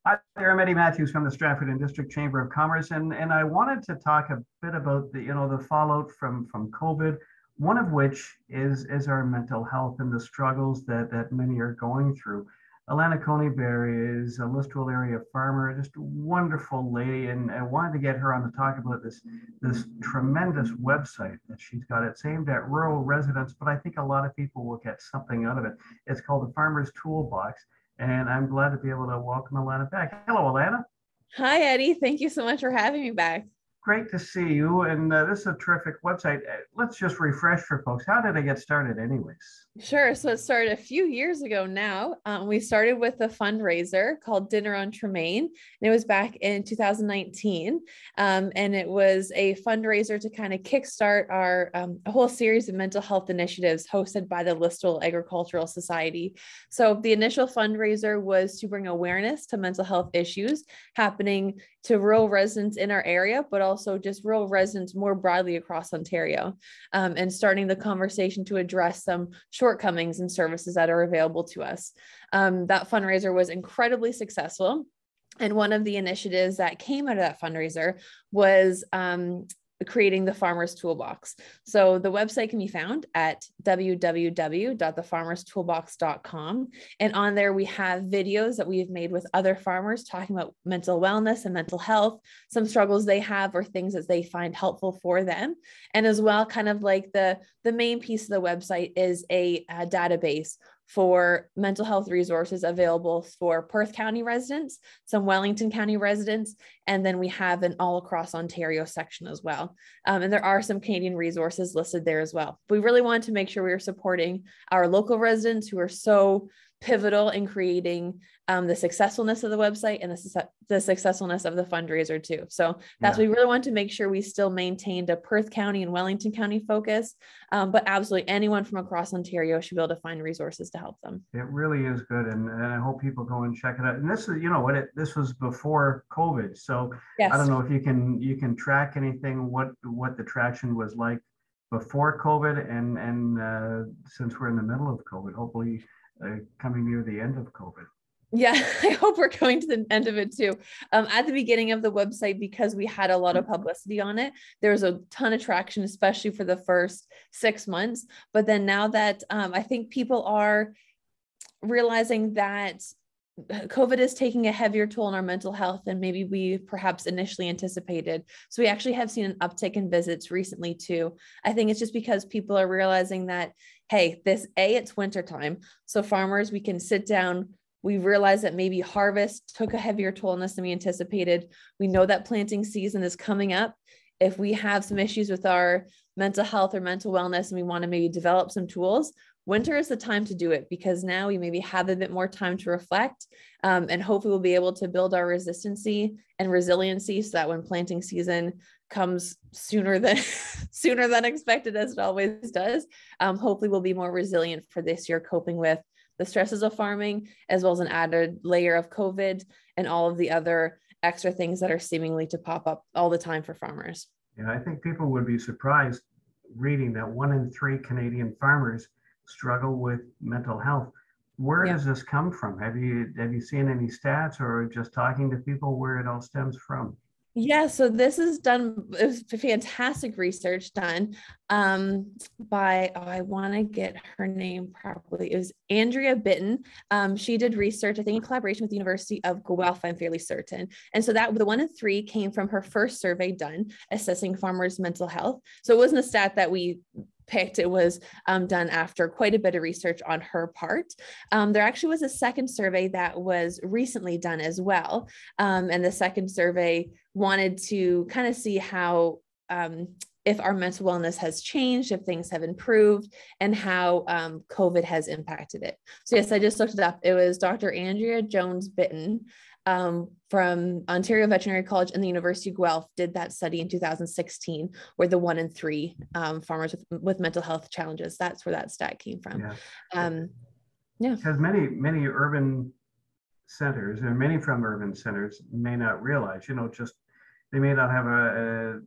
Hi there, I'm Eddie Matthews from the Stratford and District Chamber of Commerce, and I wanted to talk a bit about the fallout from COVID. One of which is our mental health and the struggles that many are going through. Alana Coneyberry is a Listowel area farmer, just a wonderful lady, and I wanted to get her on to talk about this tremendous website that she's got. It's aimed at rural residents, but I think a lot of people will get something out of it. It's called the Farmer's Toolbox. And I'm glad to be able to welcome Alana back. Hello, Alana. Hi, Eddie. Thank you so much for having me back. Great to see you. And this is a terrific website. Let's just refresh for folks. How did I get started, anyways? Sure. So it started a few years ago now. We started with a fundraiser called Dinner on Tremaine, and it was back in 2019. And it was a fundraiser to kind of kickstart our a whole series of mental health initiatives hosted by the Listowel Agricultural Society. So the initial fundraiser was to bring awareness to mental health issues happening to rural residents in our area, but also just rural residents more broadly across Ontario, and starting the conversation to address some shortcomings in services that are available to us. That fundraiser was incredibly successful. And one of the initiatives that came out of that fundraiser was creating the Farmer's Toolbox. So the website can be found at www.thefarmerstoolbox.com. And on there, we have videos that we've made with other farmers talking about mental wellness and mental health, some struggles they have or things that they find helpful for them. And as well, kind of like the main piece of the website is a database for mental health resources available for Perth County residents, some Wellington County residents, and then we have an all across Ontario section as well. And there are some Canadian resources listed there as well. We really wanted to make sure we were supporting our local residents who are so pivotal in creating the successfulness of the website and the successfulness of the fundraiser too. So that's what we really want to make sure we still maintained a Perth County and Wellington County focus, but absolutely anyone from across Ontario should be able to find resources to help them. It really is good, and I hope people go and check it out. And this is, this was before COVID, so I don't Yes. know if you can track anything what the traction was like before COVID, and since we're in the middle of COVID, hopefully coming near the end of COVID. Yeah, I hope we're going to the end of it too. At the beginning of the website, because we had a lot of publicity on it, there was a ton of traction, especially for the first 6 months. But then now that I think people are realizing that COVID is taking a heavier toll on our mental health than maybe we perhaps initially anticipated. So we actually have seen an uptick in visits recently too. I think it's just because people are realizing that, hey, it's wintertime. So farmers, we can sit down. We realize that maybe harvest took a heavier toll on us than we anticipated. We know that planting season is coming up. If we have some issues with our mental health or mental wellness and we want to maybe develop some tools, winter is the time to do it, because now we maybe have a bit more time to reflect, and hopefully we'll be able to build our resistancy and resiliency so that when planting season comes sooner than expected, as it always does, hopefully we'll be more resilient for this year, coping with the stresses of farming, as well as an added layer of COVID and all of the other extra things that are seemingly to pop up all the time for farmers. Yeah, I think people would be surprised reading that 1 in 3 Canadian farmers struggle with mental health. Where does this come from? Have you seen any stats, or just talking to people, where it all stems from? Yeah, so this is done, it was fantastic research done by, I want to get her name properly. It was Andrea Bitton. She did research, I think, in collaboration with the University of Guelph, I'm fairly certain. And so that the 1 in 3 came from her first survey done assessing farmers' mental health. So it wasn't a stat that we picked. It was done after quite a bit of research on her part. There actually was a second survey that was recently done as well. And the second survey wanted to kind of see how, if our mental wellness has changed, if things have improved, and how COVID has impacted it. So yes, I just looked it up. It was Dr. Andrea Jones Bitton from Ontario Veterinary College and the University of Guelph did that study in 2016, where the 1 in 3 farmers with mental health challenges, that's where that stat came from. Yeah. Because many urban centers, and many from urban centers, may not realize, just they may not have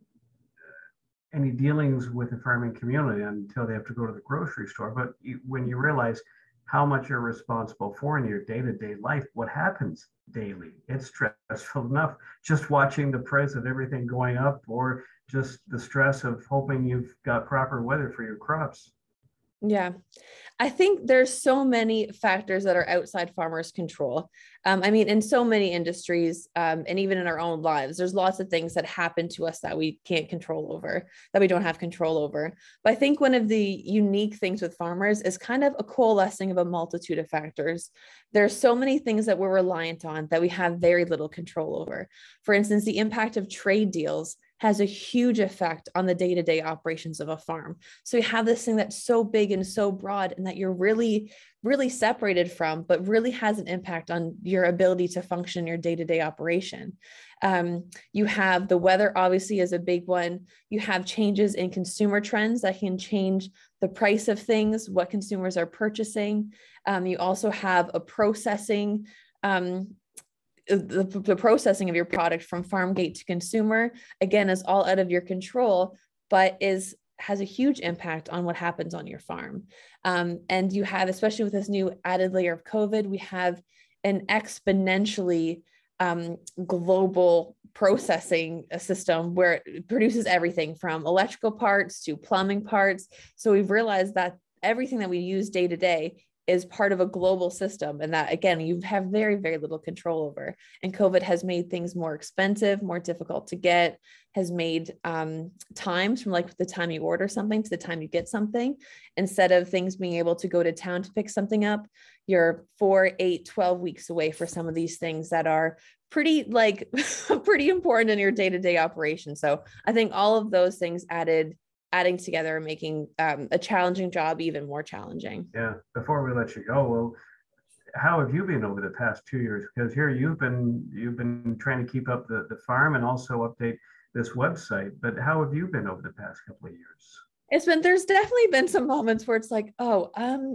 any dealings with the farming community until they have to go to the grocery store. But when you realize how much you're responsible for in your day-to-day life, what happens daily. It's stressful enough just watching the price of everything going up, or just the stress of hoping you've got proper weather for your crops. Yeah. I think there's so many factors that are outside farmers' control. I mean, in so many industries, and even in our own lives, there's lots of things that happen to us that we can't control over, that we don't have control over. But I think one of the unique things with farmers is kind of a coalescing of a multitude of factors. There's so many things that we're reliant on that we have very little control over. For instance, the impact of trade deals has a huge effect on the day-to-day operations of a farm. So you have this thing that's so big and so broad, and that you're really, really separated from, but really has an impact on your ability to function your day-to-day operation. You have the weather, obviously, is a big one. You have changes in consumer trends that can change the price of things, what consumers are purchasing. You also have a processing, the processing of your product from farm gate to consumer, again, is all out of your control, but has a huge impact on what happens on your farm. And you have, especially with this new added layer of COVID, we have an exponentially global processing system where it produces everything from electrical parts to plumbing parts. So we've realized that everything that we use day to day is part of a global system, and that, again, you have very, very little control over. And COVID has made things more expensive, more difficult to get, has made times from like the time you order something to the time you get something, instead of things being able to go to town to pick something up, you're 4, 8, 12 weeks away for some of these things that are pretty pretty important in your day-to-day operation. So I think all of those things adding together and making a challenging job even more challenging. Yeah. Before we let you go, well, how have you been over the past 2 years? Because here you've been trying to keep up the farm and also update this website. But how have you been over the past couple of years? There's definitely been some moments where it's like,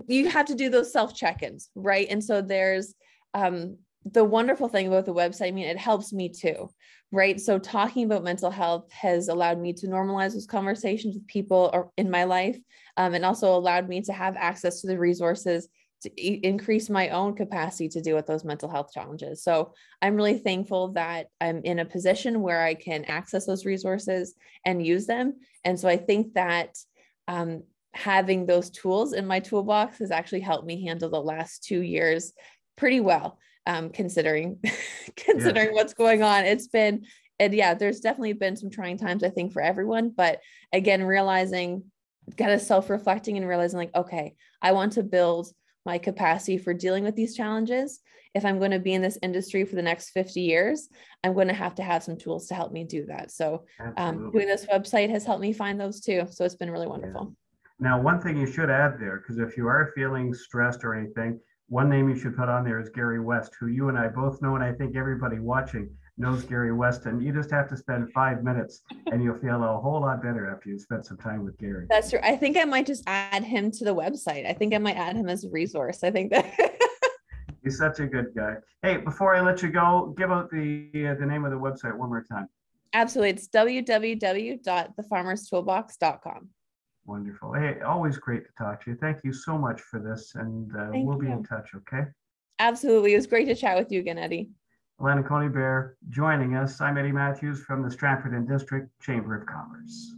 you have to do those self check-ins, right? And so there's the wonderful thing about the website, I mean, it helps me too, right? So talking about mental health has allowed me to normalize those conversations with people in my life, and also allowed me to have access to the resources to increase my own capacity to deal with those mental health challenges. So I'm really thankful that I'm in a position where I can access those resources and use them. And so I think that having those tools in my toolbox has actually helped me handle the last 2 years pretty well. Considering Yes. what's going on. There's definitely been some trying times, I think, for everyone. But again, kind of self-reflecting and realizing like, okay, I want to build my capacity for dealing with these challenges. If I'm going to be in this industry for the next 50 years, I'm going to have some tools to help me do that. So doing this website has helped me find those too. So it's been really wonderful. Yeah. Now, one thing you should add there, because if you are feeling stressed or anything, one name you should put on there is Gary West, who you and I both know, and I think everybody watching knows Gary West. And you just have to spend 5 minutes and you'll feel a whole lot better after you spend some time with Gary. That's true. I think I might just add him to the website. I think I might add him as a resource. I think that He's such a good guy. Hey, before I let you go, give out the name of the website one more time. Absolutely. It's www.thefarmerstoolbox.com. Wonderful. Hey, always great to talk to you. Thank you so much for this, and we'll be in touch, okay? Absolutely. It was great to chat with you again, Eddie. Alana Coney-Bear joining us. I'm Eddie Matthews from the Stratford and District Chamber of Commerce.